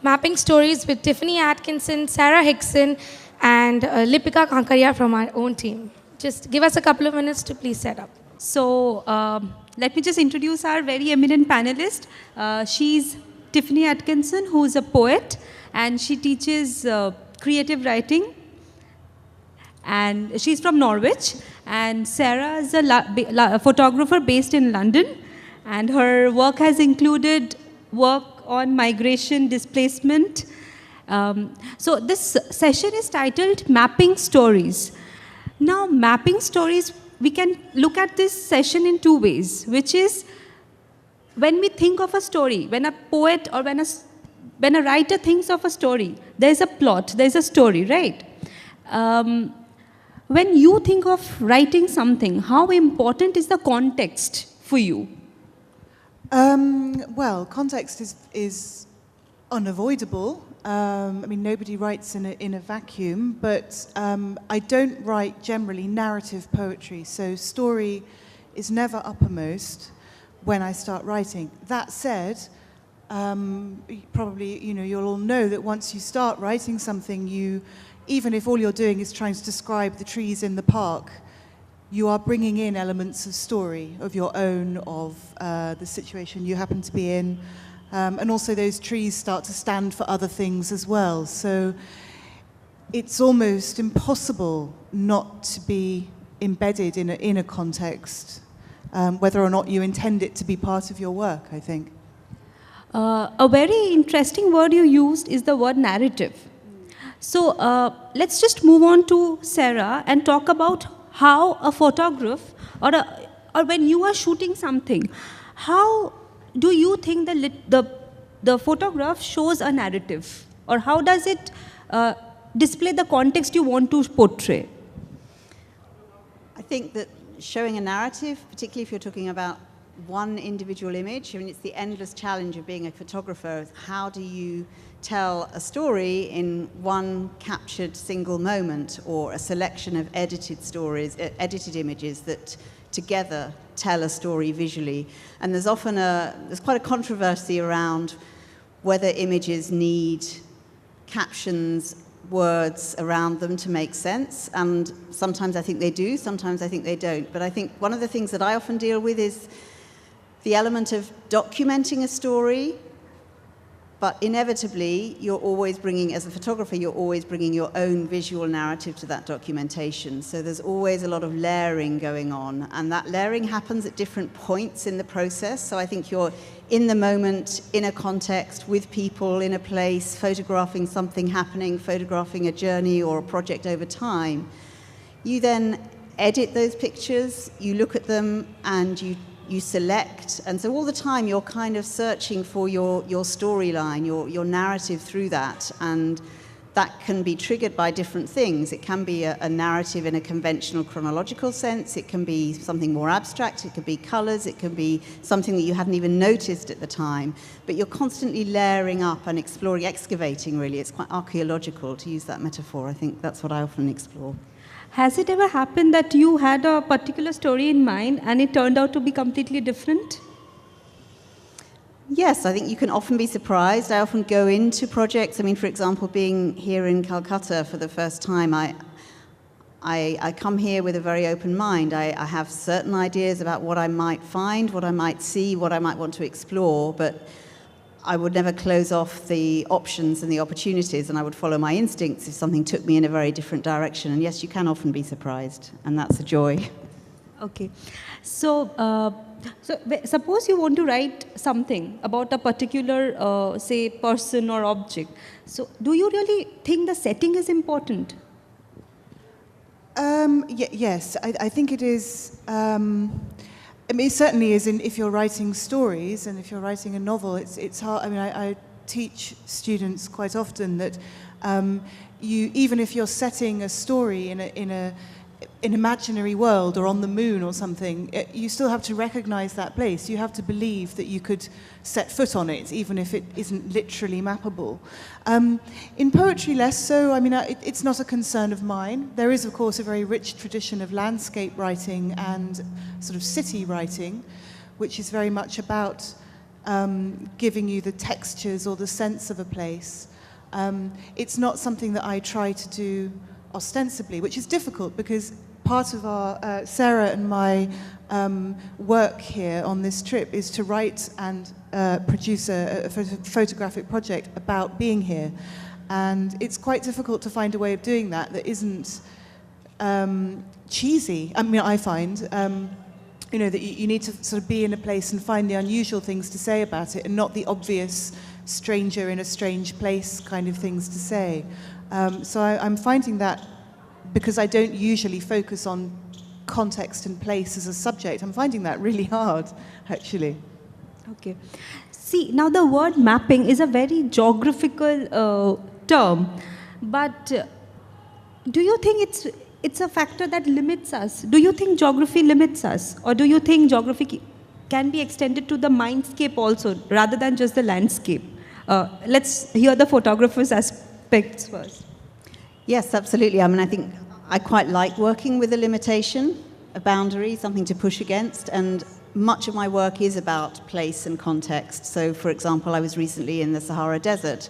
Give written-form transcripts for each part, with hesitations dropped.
Mapping Stories with Tiffany Atkinson, Sarah Hickson, and Lipika Kankaria from our own team. Just give us a couple of minutes to please set up. So let me just introduce our very eminent panelist. She's Tiffany Atkinson, who is a poet, and she teaches creative writing. And she's from Norwich. And Sarah is a photographer based in London. And her work has included work on migration, displacement. So this session is titled Mapping Stories. Now, mapping stories, we can look at this session in two ways, which is when we think of a story, when a poet or when a writer thinks of a story, there's a plot, there's a story, right? When you think of writing something, how important is the context for you? Well, context is unavoidable. I mean, nobody writes in a vacuum, but I don't write generally narrative poetry, so story is never uppermost when I start writing. That said, probably you'll all know that once you start writing something, even if all you're doing is trying to describe the trees in the park, you are bringing in elements of story of your own, of the situation you happen to be in. And also those trees start to stand for other things as well. So it's almost impossible not to be embedded in a context, whether or not you intend it to be part of your work, I think. A very interesting word you used is the word narrative. So let's just move on to Sarah and talk about how a photograph or when you are shooting something, how do you think the photograph shows a narrative? Or how does it display the context you want to portray? I think that showing a narrative, particularly if you're talking about one individual image, I mean, it's the endless challenge of being a photographer. How do you tell a story in one captured single moment, or a selection of edited stories, edited images that together tell a story visually? And there's often there's quite a controversy around whether images need captions, words around them to make sense. And sometimes I think they do, sometimes I think they don't. But I think one of the things that I often deal with is the element of documenting a story, but inevitably, you're always bringing, as a photographer, you're always bringing your own visual narrative to that documentation. So there's always a lot of layering going on, and that layering happens at different points in the process. So I think you're in the moment, in a context, with people, in a place, photographing something happening, photographing a journey or a project over time. You then edit those pictures, you look at them, and you select, and so all the time you're kind of searching for your storyline, your narrative through that, and that can be triggered by different things. It can be a narrative in a conventional chronological sense, it can be something more abstract, it could be colours, it can be something that you hadn't even noticed at the time, but you're constantly layering up and exploring, excavating really. It's quite archaeological, to use that metaphor. I think that's what I often explore. Has it ever happened that you had a particular story in mind and it turned out to be completely different? Yes, I think you can often be surprised. I often go into projects. I mean, for example, being here in Kolkata for the first time, I come here with a very open mind. I have certain ideas about what I might find, what I might see, what I might want to explore, but I would never close off the options and the opportunities, and I would follow my instincts if something took me in a very different direction. And yes, you can often be surprised, and that's a joy. Okay. So suppose you want to write something about a particular, say, person or object. So do you really think the setting is important? Yes, I think it is. I mean, it certainly is if you're writing stories and if you're writing a novel, it's hard. I mean, I teach students quite often that even if you're setting a story in an imaginary world or on the moon or something, you still have to recognize that place. You have to believe that you could set foot on it, even if it isn't literally mappable. In poetry, less so. I mean, it's not a concern of mine. There is, of course, a very rich tradition of landscape writing and sort of city writing, which is very much about giving you the textures or the sense of a place. It's not something that I try to do ostensibly, which is difficult because part of our, Sarah and my work here on this trip is to write and produce a photographic project about being here. And it's quite difficult to find a way of doing that that isn't cheesy. I mean, I find, you know, that you need to sort of be in a place and find the unusual things to say about it and not the obvious stranger in a strange place kind of things to say. So I'm finding that because I don't usually focus on context and place as a subject, I'm finding that really hard, actually. Okay. See, now the word mapping is a very geographical term, but do you think it's a factor that limits us? Do you think geography limits us? Or do you think geography can be extended to the mindscape also, rather than just the landscape? Let's hear the photographer's aspects first. Yes, absolutely. I mean, I think I quite like working with a limitation, a boundary, something to push against, and much of my work is about place and context. So, for example, I was recently in the Sahara Desert,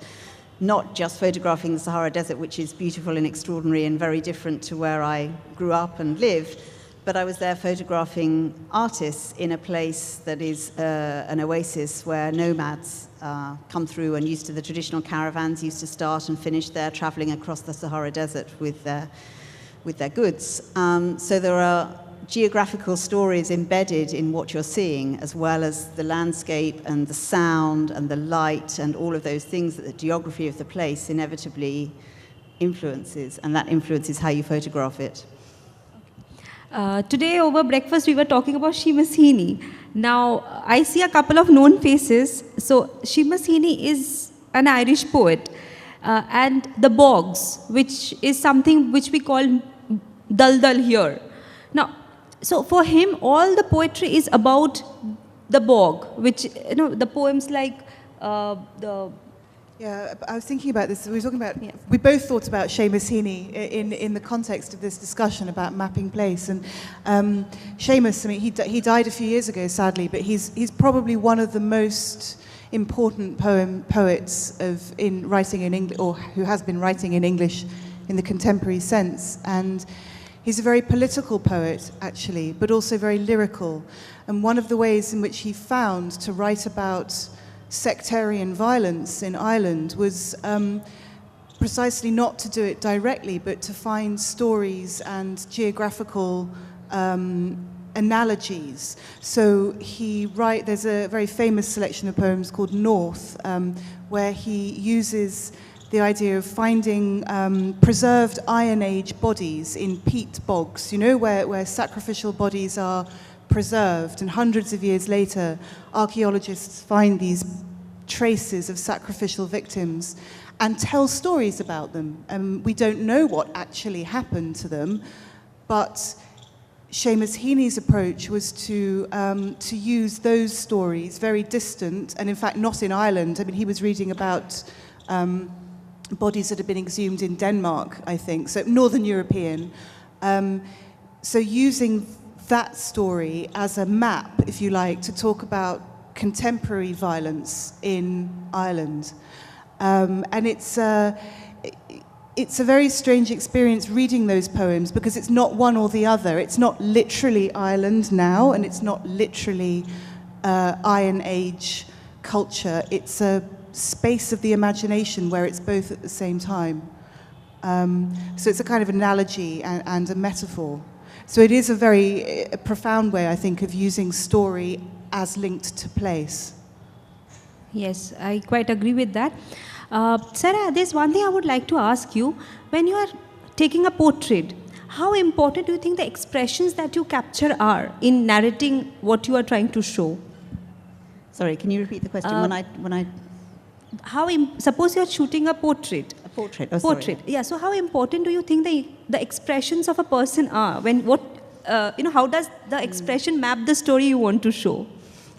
not just photographing the Sahara Desert, which is beautiful and extraordinary and very different to where I grew up and lived, but I was there photographing artists in a place that is an oasis where nomads come through, and used to the traditional caravans used to start and finish there, traveling across the Sahara Desert with their goods. So there are geographical stories embedded in what you're seeing, as well as the landscape and the sound and the light and all of those things that the geography of the place inevitably influences, and that influences how you photograph it. Today over breakfast we were talking about Seamus Heaney. Now I see a couple of known faces. So Seamus Heaney is an Irish poet, and the bogs, which is something which we call dal here. Now, so for him, all the poetry is about the bog, which, you know, the poems like Yeah, I was thinking about this. We were talking about. Yeah. We both thought about Seamus Heaney in the context of this discussion about mapping place. And Seamus, I mean, he died a few years ago, sadly, but he's probably one of the most important poets in writing in English, or who has been writing in English in the contemporary sense. And he's a very political poet, actually, but also very lyrical. And one of the ways in which he found to write about sectarian violence in Ireland was precisely not to do it directly, but to find stories and geographical analogies. So there's a very famous selection of poems called North, where he uses the idea of finding preserved Iron Age bodies in peat bogs, you know, where sacrificial bodies are preserved, and hundreds of years later, archaeologists find these traces of sacrificial victims and tell stories about them. We don't know what actually happened to them, but Seamus Heaney's approach was to use those stories, very distant, and in fact not in Ireland. I mean, he was reading about bodies that had been exhumed in Denmark, I think, so Northern European. So using that story as a map, if you like, to talk about contemporary violence in Ireland. And it's a very strange experience reading those poems, because it's not one or the other. It's not literally Ireland now, and it's not literally Iron Age culture. It's a space of the imagination where it's both at the same time. So it's a kind of analogy and a metaphor. So it is a very profound way, I think, of using story as linked to place. Yes, I quite agree with that. Sarah, there's one thing I would like to ask you. When you are taking a portrait, how important do you think the expressions that you capture are in narrating what you are trying to show? Sorry, can you repeat the question? Suppose you're shooting a portrait. A portrait. Oh, portrait. Sorry. Yeah. So how important do you think the expressions of a person are? How does the expression map the story you want to show?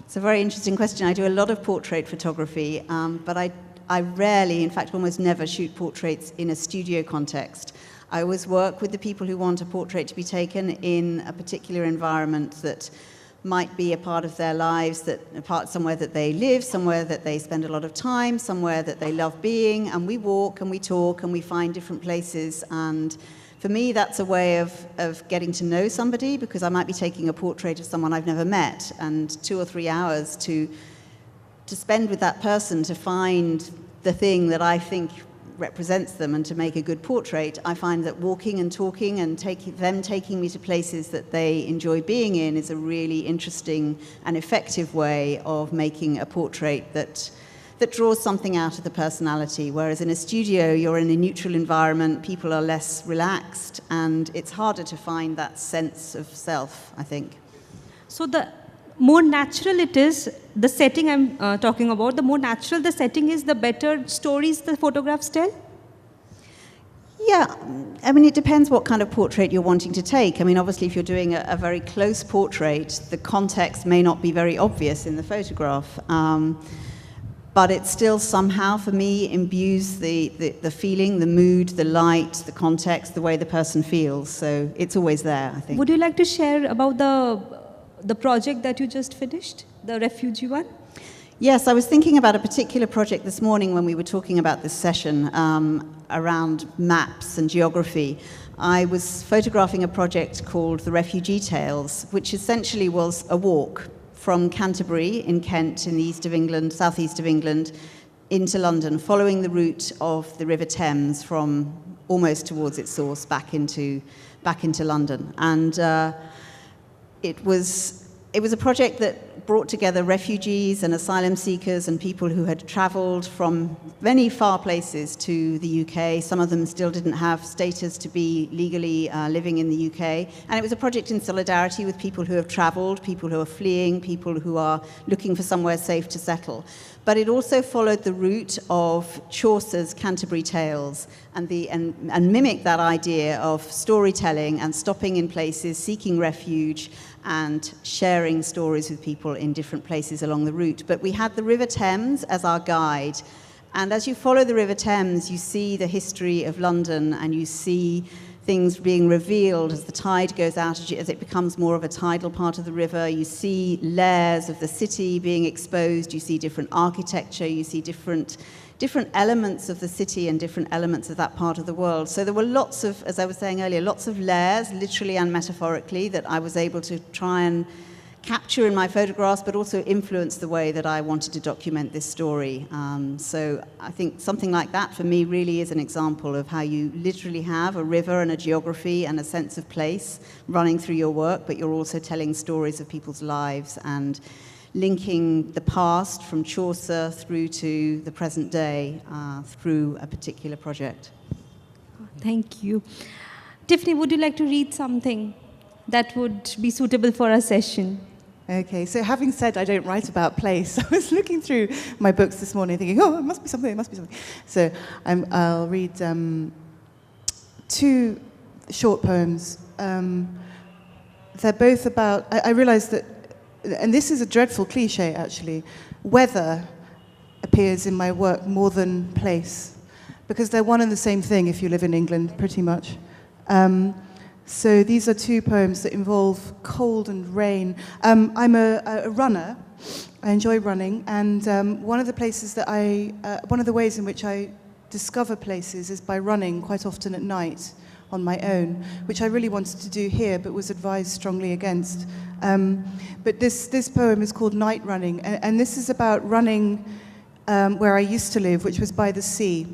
It's a very interesting question. I do a lot of portrait photography, but I rarely, in fact, almost never shoot portraits in a studio context. I always work with the people who want a portrait to be taken in a particular environment that might be a part of their lives, that a part somewhere that they live, somewhere that they spend a lot of time, somewhere that they love being, and we walk and we talk and we find different places. And for me, that's a way of getting to know somebody, because I might be taking a portrait of someone I've never met, and 2 or 3 hours to spend with that person to find the thing that I think represents them and to make a good portrait. I find that walking and talking and taking me to places that they enjoy being in is a really interesting and effective way of making a portrait that draws something out of the personality. Whereas in a studio, you're in a neutral environment, people are less relaxed, and it's harder to find that sense of self, I think. So the more natural it is, the setting I'm talking about, the more natural the setting is, the better stories the photographs tell? Yeah, I mean, it depends what kind of portrait you're wanting to take. I mean, obviously, if you're doing a very close portrait, the context may not be very obvious in the photograph. But it still somehow, for me, imbues the feeling, the mood, the light, the context, the way the person feels. So it's always there, I think. Would you like to share about the project that you just finished, the refugee one? Yes, I was thinking about a particular project this morning when we were talking about this session around maps and geography. I was photographing a project called The Refugee Tales, which essentially was a walk from Canterbury in Kent in the east of England, southeast of England, into London, following the route of the River Thames from almost towards its source back into London. And it was a project that brought together refugees and asylum seekers and people who had travelled from many far places to the UK. Some of them still didn't have status to be legally living in the UK. And it was a project in solidarity with people who have travelled, people who are fleeing, people who are looking for somewhere safe to settle. But it also followed the route of Chaucer's Canterbury Tales and mimicked that idea of storytelling and stopping in places, seeking refuge, and sharing stories with people in different places along the route. But we had the River Thames as our guide. And as you follow the River Thames, you see the history of London, and you see things being revealed as the tide goes out, as it becomes more of a tidal part of the river. You see layers of the city being exposed. You see different architecture. You see different elements of the city and different elements of that part of the world. So there were lots of, as I was saying earlier, lots of layers, literally and metaphorically, that I was able to try and capture in my photographs, but also influence the way that I wanted to document this story. So I think something like that for me really is an example of how you literally have a river and a geography and a sense of place running through your work, but you're also telling stories of people's lives and linking the past from Chaucer through to the present day through a particular project. Thank you. Tiffany, would you like to read something that would be suitable for our session? Okay, so having said I don't write about place, I was looking through my books this morning thinking, oh, it must be something, it must be something. So I'll read 2 short poems. They're both about, I realized that, and this is a dreadful cliche actually, weather appears in my work more than place, because they're one and the same thing if you live in England, pretty much. So these are 2 poems that involve cold and rain. I'm a runner. I enjoy running, and one of the places that one of the ways in which I discover places is by running quite often at night on my own, which I really wanted to do here, but was advised strongly against. But this poem is called Night Running, and this is about running where I used to live, which was by the sea.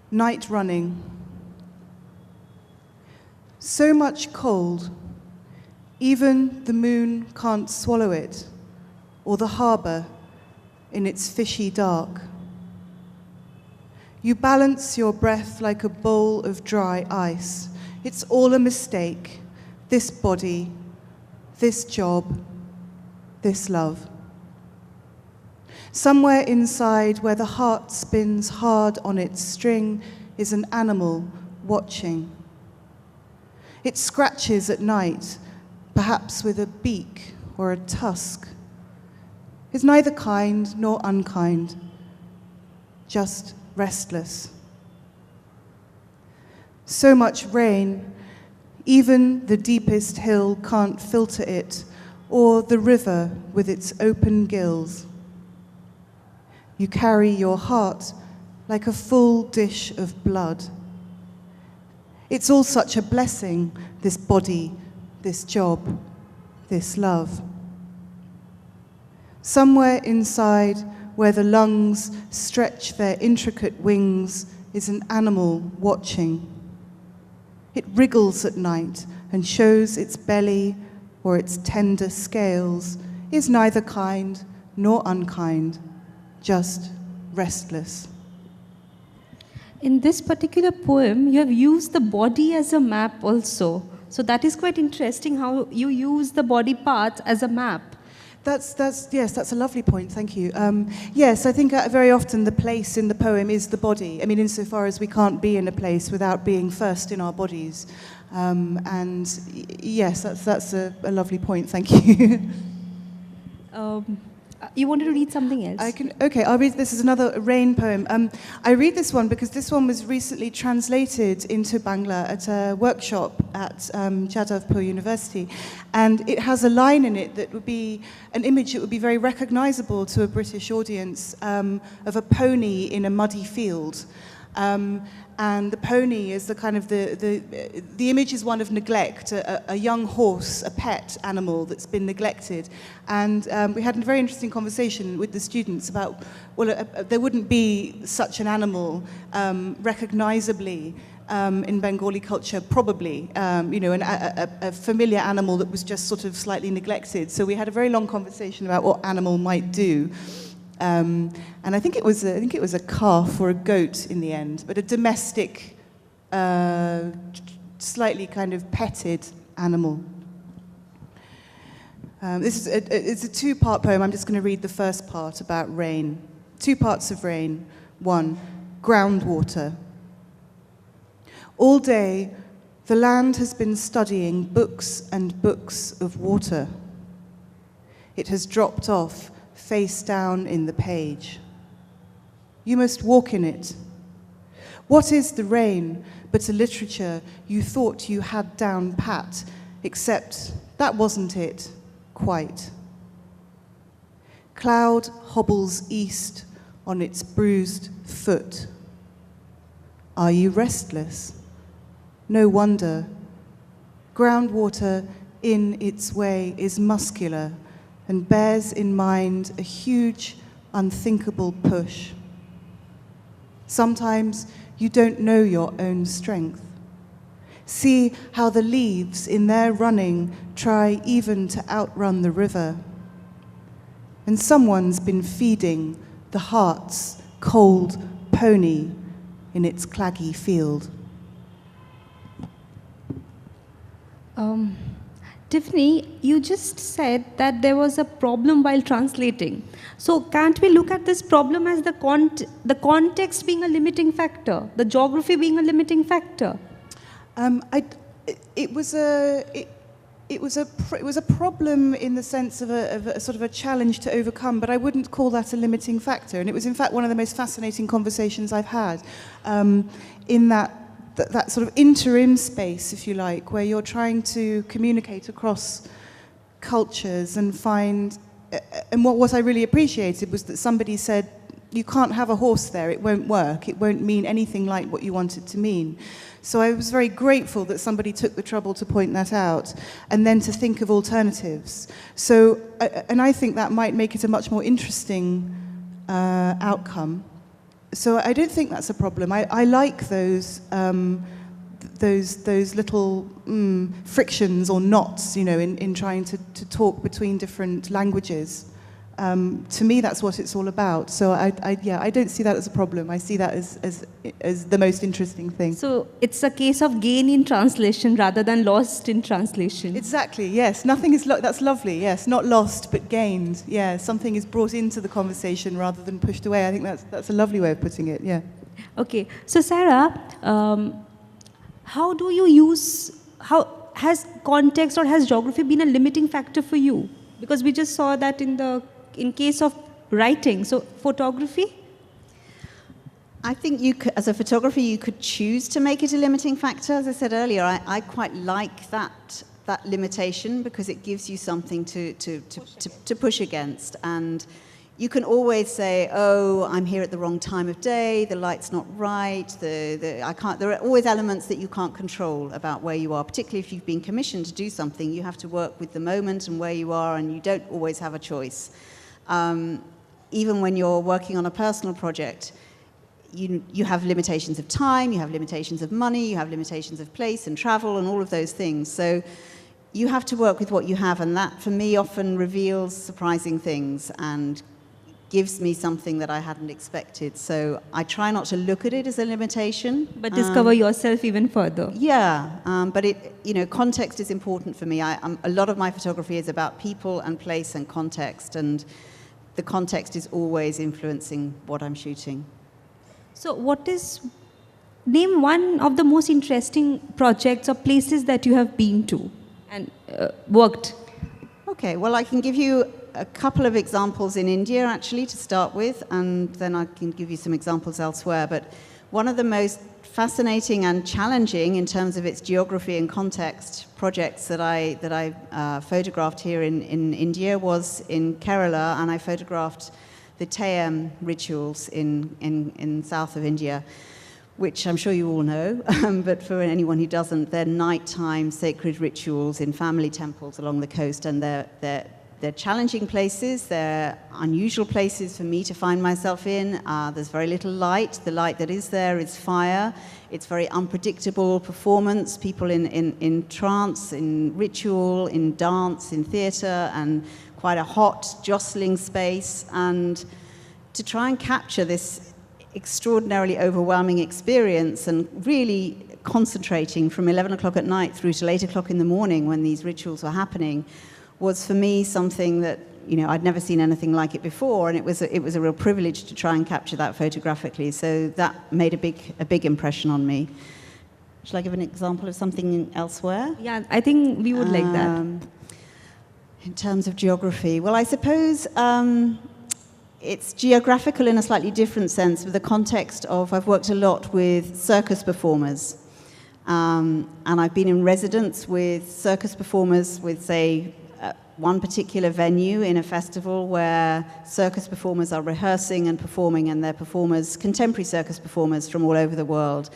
Night running. So much cold, even the moon can't swallow it, or the harbour in its fishy dark. You balance your breath like a bowl of dry ice. It's all a mistake. This body, this job, this love. Somewhere inside where the heart spins hard on its string is an animal watching. It scratches at night, perhaps with a beak or a tusk. It's neither kind nor unkind, just restless. So much rain, Even the deepest hill can't filter it, or the river with its open gills. You carry your heart like a full dish of blood. It's all such a blessing, this body, this job, this love. Somewhere inside, where the lungs stretch their intricate wings, is an animal watching. It wriggles at night and shows its belly or its tender scales, is neither kind nor unkind, just restless. In this particular poem, you have used the body as a map also. So that is quite interesting how you use the body parts as a map. Yes, that's a lovely point, thank you. Yes, I think very often the place in the poem is the body. I mean, insofar as we can't be in a place without being first in our bodies. Yes, that's a lovely point, thank you. You wanted to read something else? Okay, I'll read, this is another rain poem. I read this one because this one was recently translated into Bangla at a workshop at Jadavpur University. And it has a line in it that would be an image that would be very recognizable to a British audience of a pony in a muddy field. And the pony is the kind of the image is one of neglect, a young horse, a pet animal that's been neglected. And we had a very interesting conversation with the students about, well, there wouldn't be such an animal recognizably in Bengali culture, probably, a familiar animal that was just sort of slightly neglected. So we had a very long conversation about what animal might do. And I think it was a calf or a goat in the end, but a domestic, slightly kind of petted animal. It's a two-part poem. I'm just going to read the first part about rain. 2 parts of rain. 1, groundwater. All day, the land has been studying books and books of water. It has dropped off face down in the page. You must walk in it. What is the rain but a literature you thought you had down pat, except that wasn't it, quite. Cloud hobbles east on its bruised foot. Are you restless? No wonder. Groundwater in its way is muscular and bears in mind a huge, unthinkable push. Sometimes you don't know your own strength. See how the leaves in their running try even to outrun the river. And someone's been feeding the heart's cold pony in its claggy field. Tiffany, you just said that there was a problem while translating. So can't we look at this problem as the context being a limiting factor, the geography being a limiting factor? It was a problem in the sense of a sort of a challenge to overcome, but I wouldn't call that a limiting factor. And it was in fact one of the most fascinating conversations I've had in that sort of interim space, if you like, where you're trying to communicate across cultures and find, and what I really appreciated was that somebody said, you can't have a horse there, it won't work, it won't mean anything like what you want it to mean. So I was very grateful that somebody took the trouble to point that out and then to think of alternatives. So, and I think that might make it a much more interesting outcome. So I don't think that's a problem. I like those little frictions or knots, you know, in trying to talk between different languages. To me, that's what it's all about. So I don't see that as a problem. I see that as the most interesting thing. So it's a case of gain in translation rather than lost in translation. Exactly, yes. Nothing is, that's lovely, yes. Not lost, but gained. Yeah, something is brought into the conversation rather than pushed away. I think that's a lovely way of putting it, yeah. Okay, so Sarah, how do you use, how has context or has geography been a limiting factor for you? Because we just saw that in case of writing, so photography? I think you could, as a photographer, you could choose to make it a limiting factor. As I said earlier, I quite like that limitation because it gives you something to push against. And you can always say, oh, I'm here at the wrong time of day, the light's not right, I can't, there are always elements that you can't control about where you are, particularly if you've been commissioned to do something. You have to work with the moment and where you are, and you don't always have a choice. Even when you're working on a personal project, you have limitations of time, you have limitations of money, you have limitations of place and travel and all of those things. So you have to work with what you have, and that, for me, often reveals surprising things and gives me something that I hadn't expected. So I try not to look at it as a limitation. But discover yourself even further. Yeah, but context is important for me. A lot of my photography is about people and place and context, and the context is always influencing what I'm shooting. So name one of the most interesting projects or places that you have been to and worked. Okay, well, I can give you a couple of examples in India, actually, to start with, and then I can give you some examples elsewhere. But one of the most fascinating and challenging in terms of its geography and context projects that I photographed here in India was in Kerala, and I photographed the Teyam rituals in south of India, which I'm sure you all know, but for anyone who doesn't, they're nighttime sacred rituals in family temples along the coast, and they're challenging places, they're unusual places for me to find myself in. There's very little light. The light that is there is fire. It's very unpredictable performance, people in trance, in ritual, in dance, in theatre, and quite a hot, jostling space. And to try and capture this extraordinarily overwhelming experience and really concentrating from 11 o'clock at night through till 8 o'clock in the morning when these rituals were happening was for me something that, I'd never seen anything like it before, and it was a real privilege to try and capture that photographically. So that made a big impression on me. Shall I give an example of something elsewhere? Yeah, I think we would like that. In terms of geography, well, I suppose it's geographical in a slightly different sense, with the context of I've worked a lot with circus performers. And I've been in residence with circus performers with, say, one particular venue in a festival where circus performers are rehearsing and performing, and they're contemporary circus performers from all over the world.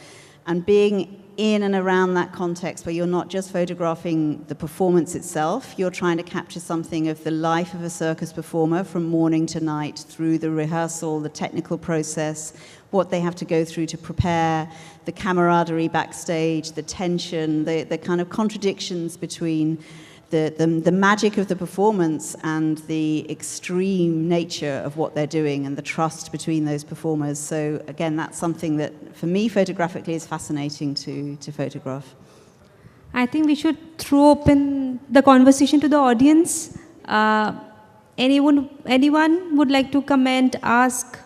And being in and around that context where you're not just photographing the performance itself, you're trying to capture something of the life of a circus performer from morning to night, through the rehearsal, the technical process, what they have to go through to prepare, the camaraderie backstage, the tension, the kind of contradictions between the magic of the performance and the extreme nature of what they're doing, and the trust between those performers. So again, that's something that, for me, photographically is fascinating to photograph. I think we should throw open the conversation to the audience. Anyone would like to comment, ask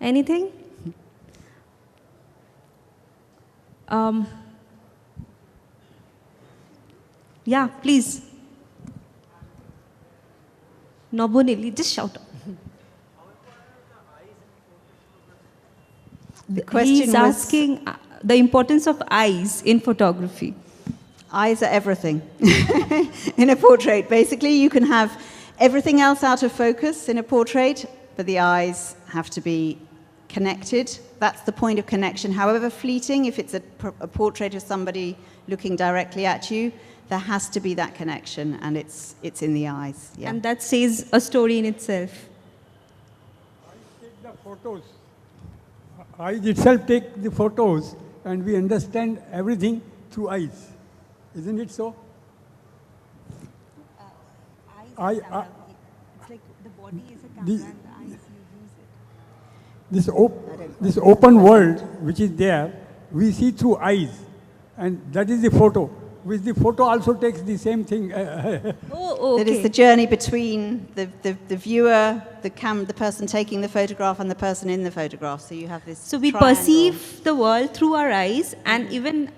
anything? Yeah, please. Nobonili, just shout out. The question He's asking the importance of eyes in photography. Eyes are everything in a portrait. Basically, you can have everything else out of focus in a portrait, but the eyes have to be connected. That's the point of connection. However fleeting, if it's a portrait of somebody looking directly at you, there has to be that connection, and it's in the eyes. Yeah. And that says a story in itself. I take the photos. Eyes itself take the photos, and we understand everything through eyes. Isn't it so? Eyes it's like the body is a camera and the eyes, you use it. This open world which is there, we see through eyes, and that is the photo. Which the photo also takes the same thing. Okay. That is the journey between the viewer, the person taking the photograph, and the person in the photograph. So you have this. So we triangle. perceive the world through our eyes, and even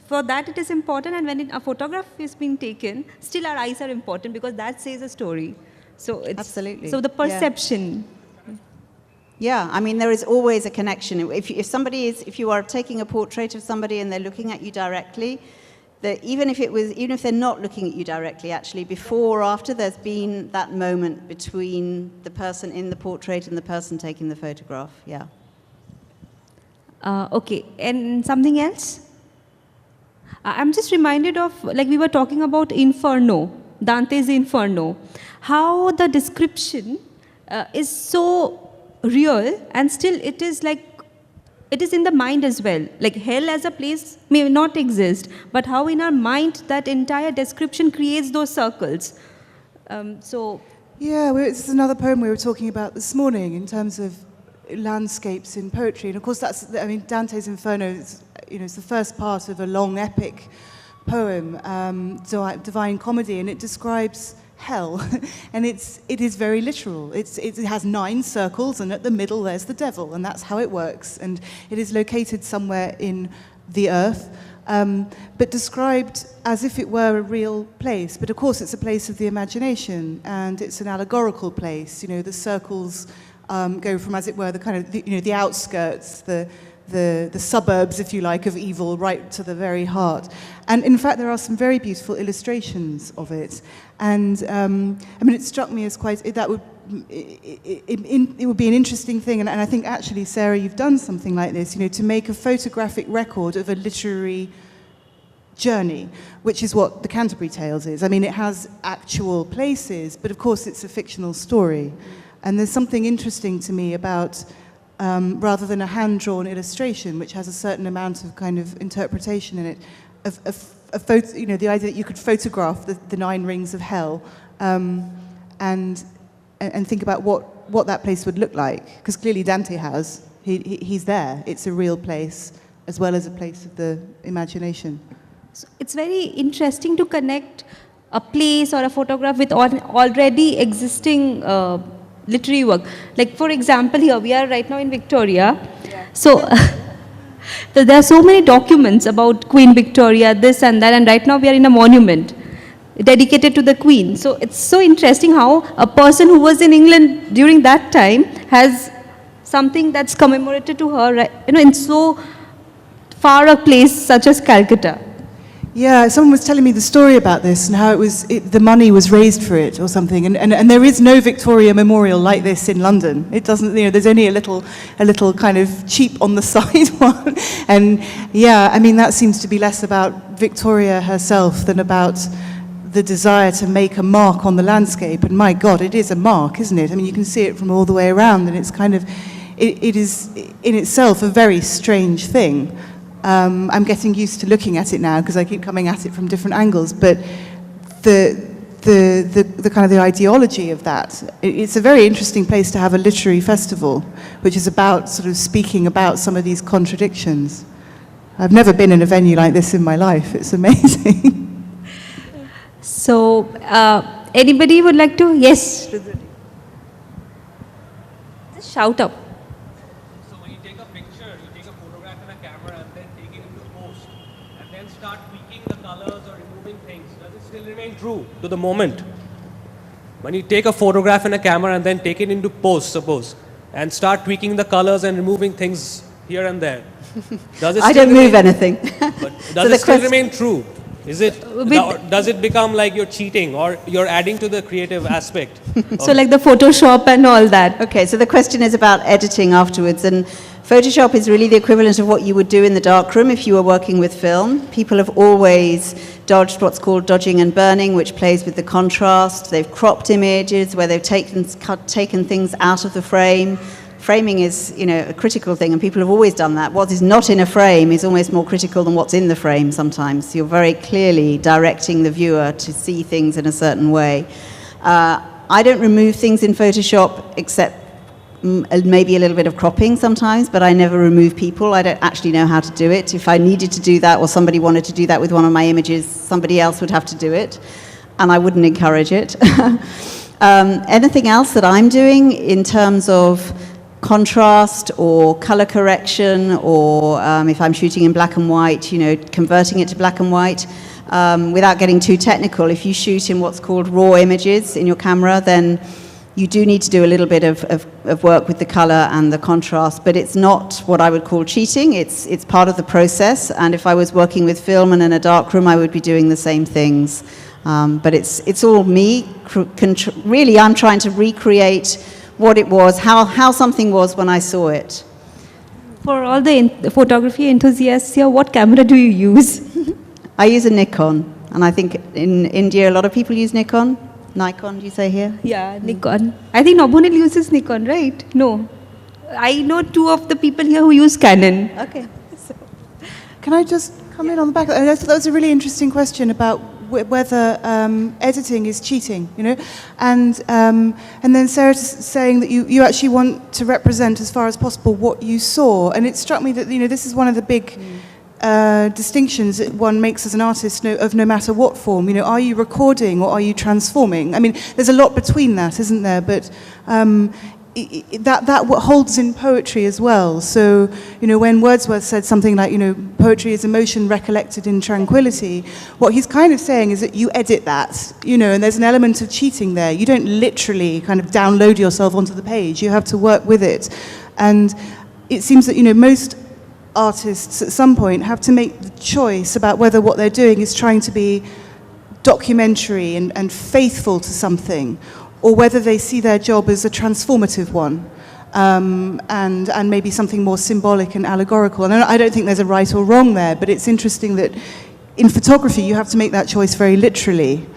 for that it is important. And when a photograph is being taken, still our eyes are important, because that says a story. So it's Absolutely. So the perception. Yeah, I mean, there is always a connection. If you are taking a portrait of somebody and they're looking at you directly, that even if they're not looking at you directly, actually, before or after, there's been that moment between the person in the portrait and the person taking the photograph. Yeah. Okay, and something else? I'm just reminded of, like we were talking about Inferno, Dante's Inferno, how the description is so real, and still it is in the mind as well. Like hell as a place may not exist, but how in our mind that entire description creates those circles. Yeah, this is another poem we were talking about this morning in terms of landscapes in poetry, and of course Dante's Inferno is, it's the first part of a long epic poem, Divine Comedy, and it describes hell, and it is very literal. It has 9 circles, and at the middle there's the devil, and that's how it works. And it is located somewhere in the earth, but described as if it were a real place. But of course, it's a place of the imagination, and it's an allegorical place. The circles go from, as it were, the kind of the outskirts, the suburbs, if you like, of evil, right to the very heart. And in fact, there are some very beautiful illustrations of it. And it struck me as it would be an interesting thing. And I think actually, Sarah, you've done something like this, to make a photographic record of a literary journey, which is what the Canterbury Tales is. It has actual places, but of course, it's a fictional story. And there's something interesting to me about, rather than a hand-drawn illustration, which has a certain amount of kind of interpretation in it, the idea that you could photograph the 9 rings of hell, and think about what that place would look like. Because clearly Dante he's there. It's a real place, as well as a place of the imagination. So it's very interesting to connect a place or a photograph with already existing literary work. Like, for example, here we are right now in Victoria. Yeah. So there are so many documents about Queen Victoria, this and that, and right now we are in a monument dedicated to the Queen. So it's so interesting how a person who was in England during that time has something that's commemorated to her, right, in so far a place such as Calcutta. Yeah, someone was telling me the story about this and how the money was raised for it or something, and there is no Victoria Memorial like this in London. It doesn't, there's only a little kind of cheap on the side one, and yeah, that seems to be less about Victoria herself than about the desire to make a mark on the landscape. And my God, it is a mark, isn't it? You can see it from all the way around, and it's kind of, it is in itself a very strange thing. I'm getting used to looking at it now because I keep coming at it from different angles. But the kind of the ideology of that, it's a very interesting place to have a literary festival, which is about sort of speaking about some of these contradictions. I've never been in a venue like this in my life. It's amazing. So, anybody would like to? Yes. Just shout up. True to the moment. When you take a photograph in a camera and then take it into post, suppose, and start tweaking the colors and removing things here and there, does it I don't move anything. But does it still remain true? Is it? Does it become like you're cheating or you're adding to the creative aspect? So like the Photoshop and all that. Okay, so the question is about editing afterwards, and Photoshop is really the equivalent of what you would do in the darkroom if you were working with film. People have always dodged what's called dodging and burning, which plays with the contrast. They've cropped images where they've taken things out of the frame. Framing is, a critical thing, and people have always done that. What is not in a frame is almost more critical than what's in the frame sometimes. So you're very clearly directing the viewer to see things in a certain way. I don't remove things in Photoshop except maybe a little bit of cropping sometimes, but I never remove people. I don't actually know how to do it. If I needed to do that or somebody wanted to do that with one of my images, somebody else would have to do it, and I wouldn't encourage it. Anything else that I'm doing in terms of contrast or color correction, or if I'm shooting in black and white, converting it to black and white, without getting too technical, if you shoot in what's called raw images in your camera, then you do need to do a little bit of work with the color and the contrast, but it's not what I would call cheating. It's part of the process, and if I was working with film and in a dark room, I would be doing the same things. But it's all me. Really, I'm trying to recreate what it was, how something was when I saw it. For all the photography enthusiasts here, what camera do you use? I use a Nikon, and I think in India a lot of people use Nikon. Nikon, do you say here? Yeah, Nikon. I think Nobunil uses Nikon, right? No. I know 2 of the people here who use Canon. Okay. Can I just come in on the back? I thought that was a really interesting question about whether editing is cheating, you know, and then Sarah saying that you actually want to represent as far as possible what you saw, and it struck me that, you know, this is one of the big distinctions that one makes as an artist of no matter what form. You know, are you recording or are you transforming? I mean, there's a lot between that, isn't there? But that what holds in poetry as well. So, you know, when Wordsworth said something like, you know, poetry is emotion recollected in tranquility, what he's kind of saying is that you edit that, you know, and there's an element of cheating there. You don't literally kind of download yourself onto the page. You have to work with it. And it seems that, you know, most artists at some point have to make the choice about whether what they're doing is trying to be documentary and faithful to something, or whether they see their job as a transformative one, and maybe something more symbolic and allegorical. And I don't think there's a right or wrong there, but it's interesting that in photography you have to make that choice very literally.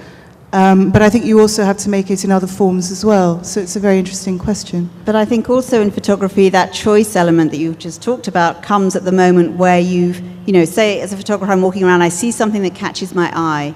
But I think you also have to make it in other forms as well. So it's a very interesting question. But I think also in photography, that choice element that you've just talked about comes at the moment where you've, you know, say as a photographer, I'm walking around, I see something that catches my eye.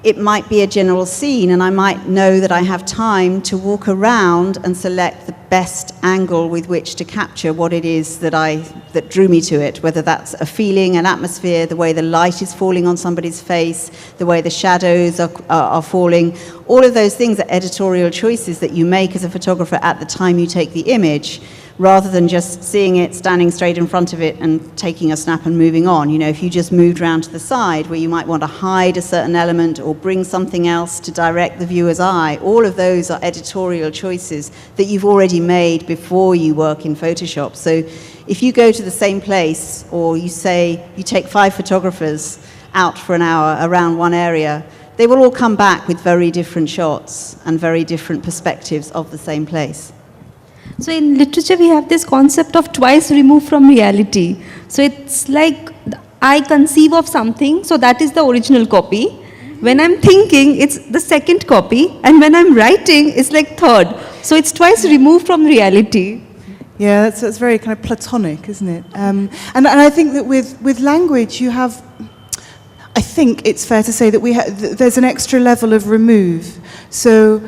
It might be a general scene, and I might know that I have time to walk around and select the best angle with which to capture what it is that drew me to it, whether that's a feeling, an atmosphere, the way the light is falling on somebody's face, the way the shadows are falling. All of those things are editorial choices that you make as a photographer at the time you take the image, rather than just seeing it, standing straight in front of it and taking a snap and moving on. You know, if you just moved around to the side where you might want to hide a certain element or bring something else to direct the viewer's eye, all of those are editorial choices that you've already made before you work in Photoshop. So if you go to the same place, or you say you take 5 photographers out for an hour around one area, they will all come back with very different shots and very different perspectives of the same place. So in literature, we have this concept of twice removed from reality. So it's like I conceive of something, so that is the original copy. When I'm thinking, it's the second copy, and when I'm writing, it's like third. So it's twice removed from reality. Yeah, that's very kind of Platonic, isn't it? And I think that with language, you have, I think it's fair to say that there's an extra level of remove. So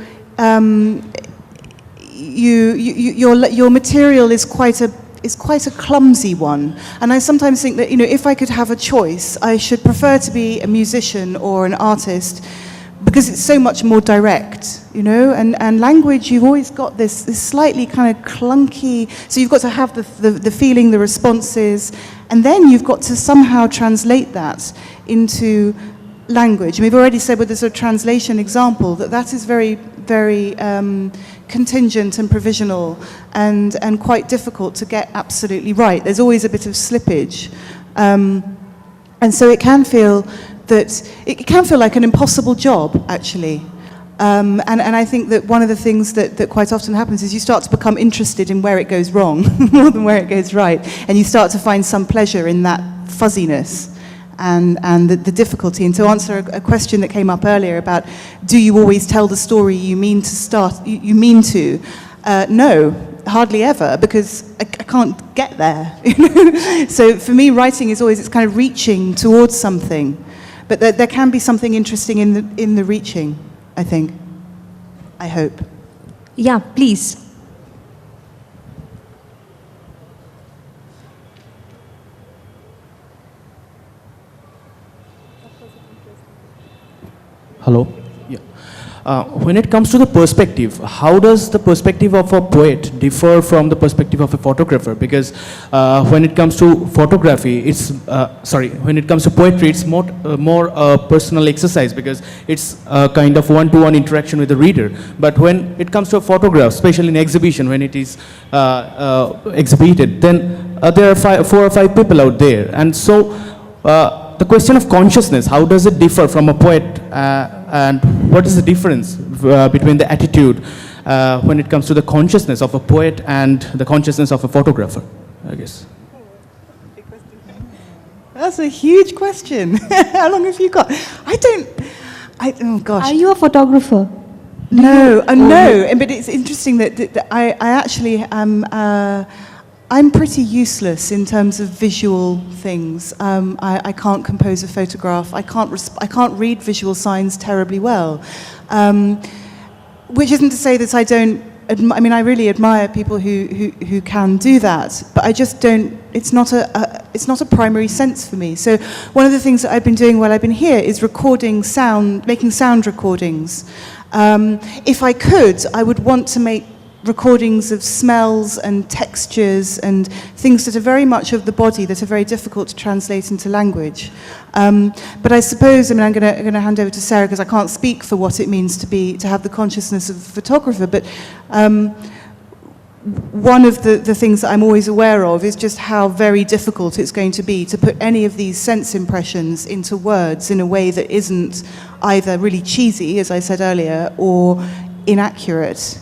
your material is quite a clumsy one, and I sometimes think that, you know, if I could have a choice, I should prefer to be a musician or an artist, because it's so much more direct, you know. And language, you've always got this slightly kind of clunky. So you've got to have the feeling, the responses, and then you've got to somehow translate that into language. And we've already said with the sort of translation example that is very, very contingent and provisional, and quite difficult to get absolutely right. There's always a bit of slippage, and so it can feel like an impossible job, actually. And I think that one of the things that quite often happens is you start to become interested in where it goes wrong more than where it goes right, and you start to find some pleasure in that fuzziness and the difficulty. And to answer a question that came up earlier about, do you always tell the story you mean to? No, hardly ever, because I can't get there. So for me, writing is always, it's kind of reaching towards something, but there can be something interesting in the reaching, I think. I hope. Yeah, please. Hello. Yeah. when it comes to the perspective, how does the perspective of a poet differ from the perspective of a photographer? Because when it comes to photography, when it comes to poetry, it's more a personal exercise because it's a kind of one-to-one interaction with the reader. But when it comes to a photograph, especially in exhibition, when it is exhibited, then there are 4 or 5 people out there. And so the question of consciousness, how does it differ from a poet, and what is the difference between the attitude when it comes to the consciousness of a poet and the consciousness of a photographer, I guess? That's a huge question. How long have you got? Oh gosh. Are you a photographer? No, no. But it's interesting that I actually am. I'm pretty useless in terms of visual things. I can't compose a photograph. I can't read visual signs terribly well, which isn't to say that I don't. I mean, I really admire people who can do that, but I just don't. It's not a primary sense for me. So one of the things that I've been doing while I've been here is recording sound, making sound recordings. If I could, I would want to make recordings of smells and textures and things that are very much of the body that are very difficult to translate into language. But I suppose, I'm going to hand over to Sarah because I can't speak for what it means to have the consciousness of a photographer, but one of the things that I'm always aware of is just how very difficult it's going to be to put any of these sense impressions into words in a way that isn't either really cheesy, as I said earlier, or inaccurate.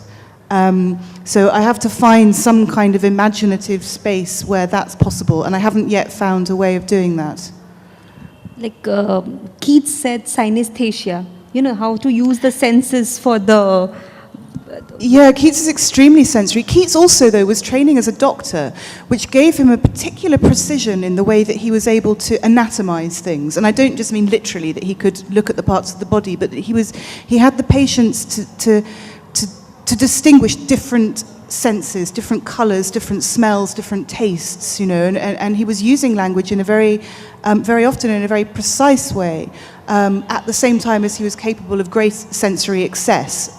So I have to find some kind of imaginative space where that's possible, and I haven't yet found a way of doing that. Like Keats said, synesthesia. You know, how to use the senses for the... Yeah, Keats is extremely sensory. Keats also, though, was training as a doctor, which gave him a particular precision in the way that he was able to anatomize things. And I don't just mean literally that he could look at the parts of the body, but that he had the patience to distinguish different senses, different colors, different smells, different tastes, you know, and he was using language in a very often in a very precise way, at the same time as he was capable of great sensory excess.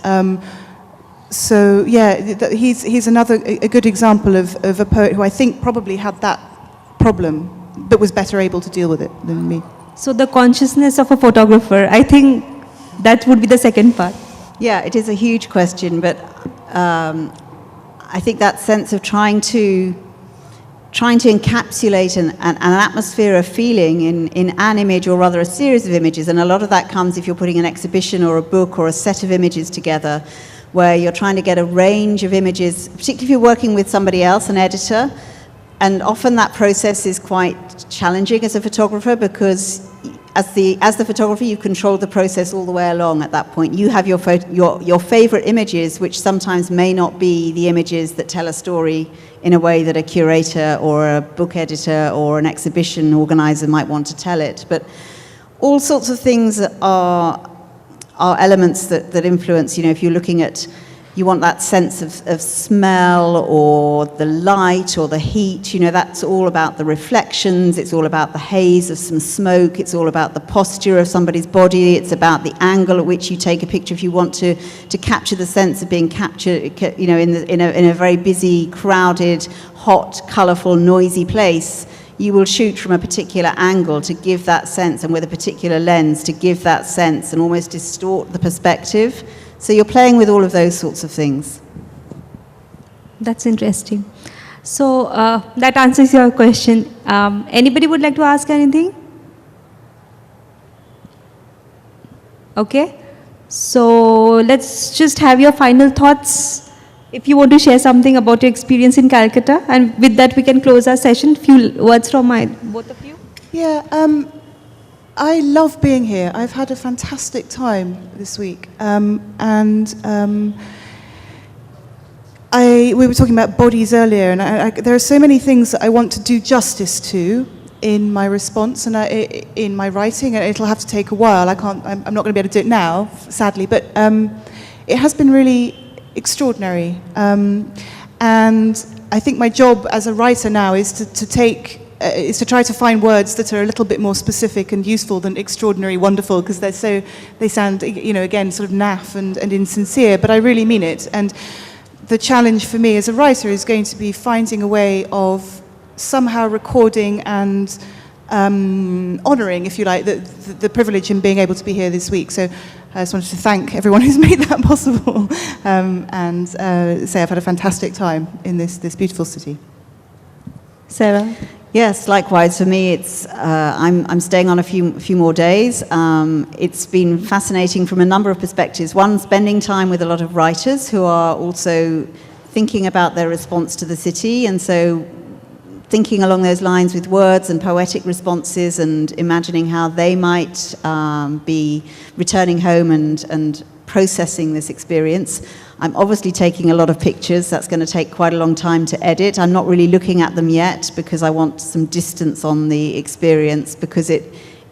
So yeah, he's a good example of a poet who I think probably had that problem, but was better able to deal with it than me. So the consciousness of a photographer, I think that would be the second part. Yeah, it is a huge question, but I think that sense of trying to encapsulate an atmosphere of feeling in an image, or rather a series of images, and a lot of that comes if you're putting an exhibition or a book or a set of images together, where you're trying to get a range of images, particularly if you're working with somebody else, an editor, and often that process is quite challenging as a photographer, because as the photographer, you control the process all the way along at that point. You have your favorite images, which sometimes may not be the images that tell a story in a way that a curator or a book editor or an exhibition organizer might want to tell it. But all sorts of things are elements that influence, you know, if you're looking at, you want that sense of smell or the light or the heat, you know, that's all about the reflections, it's all about the haze of some smoke, it's all about the posture of somebody's body, it's about the angle at which you take a picture if you want to capture the sense of being captured, you know, in a very busy, crowded, hot, colourful, noisy place. You will shoot from a particular angle to give that sense, and with a particular lens to give that sense and almost distort the perspective. So you're playing with all of those sorts of things. That's interesting. So that answers your question. Anybody would like to ask anything? Okay. So let's just have your final thoughts. If you want to share something about your experience in Calcutta, and with that we can close our session. Few words from both of you. Yeah. I love being here. I've had a fantastic time this week. We were talking about bodies earlier, and there are so many things that I want to do justice to in my response and in my writing, and it'll have to take a while. I'm not going to be able to do it now, sadly, but it has been really extraordinary. And I think my job as a writer now is to take is to try to find words that are a little bit more specific and useful than extraordinary, wonderful, because they sound, again, sort of naff and insincere, but I really mean it. And the challenge for me as a writer is going to be finding a way of somehow recording and honouring, if you like, the privilege in being able to be here this week. So I just wanted to thank everyone who's made that possible and say I've had a fantastic time in this beautiful city. Sarah? Yes, likewise for me. It's I'm staying on a few more days. It's been fascinating from a number of perspectives. One, spending time with a lot of writers who are also thinking about their response to the city, and so thinking along those lines with words and poetic responses and imagining how they might be returning home and processing this experience. I'm obviously taking a lot of pictures. That's going to take quite a long time to edit. I'm not really looking at them yet because I want some distance on the experience, because it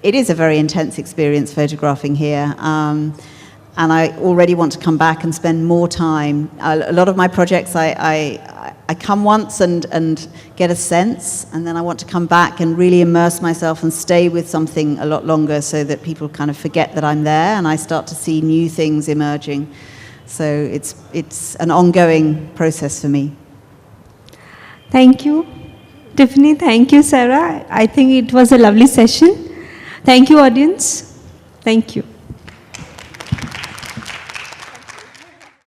is a very intense experience photographing here. And I already want to come back and spend more time. A lot of my projects, I come once and get a sense, and then I want to come back and really immerse myself and stay with something a lot longer so that people kind of forget that I'm there and I start to see new things emerging. So it's an ongoing process for me. Thank you, Tiffany. Thank you, Sarah. I think it was a lovely session. Thank you, audience. Thank you.